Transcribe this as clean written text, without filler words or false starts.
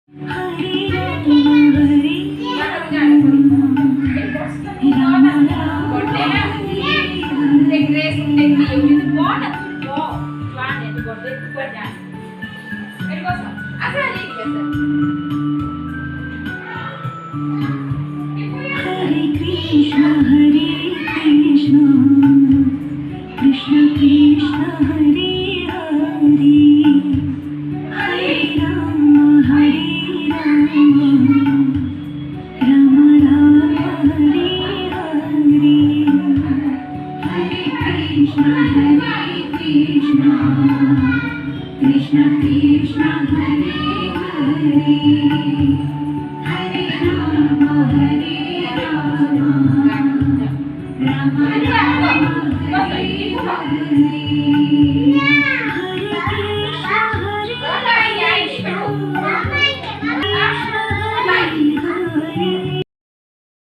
Hare Rama, Rama Rama, Hare Krishna, Krishna Krishna, Hare Hare, Hare Rama, Rama Rama, Hare Hare, Hare Krishna, Krishna Krishna, Hare Hare.